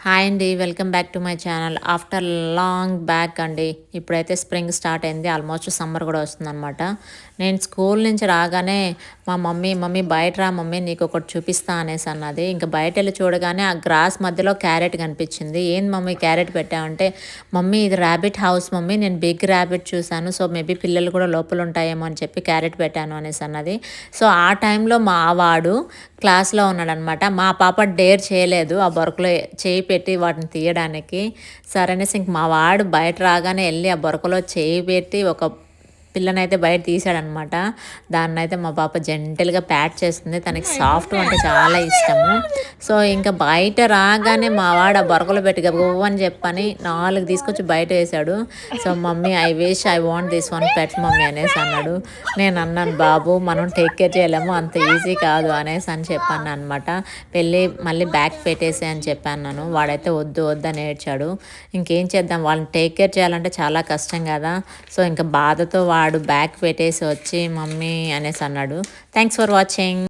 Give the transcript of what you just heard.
Hi అండి. Welcome back to my channel. After long back అండి. ఇప్పుడైతే స్ప్రింగ్ స్టార్ట్ అయింది. ఆల్మోస్ట్ సమ్మర్ కూడా వస్తుందనమాట. నేను స్కూల్ నుంచి రాగానే మా మమ్మీ బయట రా మమ్మీ నీకు ఒకటి చూపిస్తా అనేసి అన్నది. ఇంకా బయట వెళ్ళి చూడగానే ఆ గ్రాస్ మధ్యలో క్యారెట్ కనిపించింది. ఏంది మమ్మీ క్యారెట్ పెట్టామంటే, మమ్మీ ఇది ర్యాబిట్ హౌస్ మమ్మీ, నేను బిగ్ ర్యాబిట్ చూశాను, సో మేబీ పిల్లలు కూడా లోపల ఉంటాయేమో అని చెప్పి క్యారెట్ పెట్టాను అనేసి అన్నది. సో ఆ టైంలో మా వాడు క్లాస్లో ఉన్నాడనమాట. మా పాప డేర్ చేయలేదు ఆ బొరకలో చేయి పెట్టి వాటిని తీయడానికి. సరే అనేసి ఇంక మా వాడు బయట రాగానే వెళ్ళి ఆ బొరకలో చేయి పెట్టి ఒక పిల్లనైతే బయట తీసాడనమాట. దాన్నైతే మా పాప జెంటల్‌గా ప్యాట్ చేస్తుంది. తనకి సాఫ్ట్ అంటే చాలా ఇష్టము. సో, ఇంక బయట రాగానే మా వాడు ఆ బొరకలో పెట్టి గబగబని చెప్పని 4 తీసుకొచ్చి బయట వేశాడు. So, mummy I want this one pet mummy అనేసి అన్నాడు. నేను అన్నాను, బాబు మనం టేక్ కేర్ చేయలేము, అంత ఈజీ కాదు అనేసి అని చెప్పాననమాట. మళ్ళీ బ్యాగ్ పెట్టేసేయి అని చెప్పాను. వాడైతే వద్దు వద్దు అని ఏడ్చాడు. ఇంకేం చేద్దాం, వాళ్ళని టేక్ కేర్ చేయాలంటే చాలా కష్టం కదా. సో, ఇంకా బాధతో వాడు బ్యాగ్ పెట్టేసి వచ్చి మమ్మీ అనేసి అన్నాడు. Thanks for watching.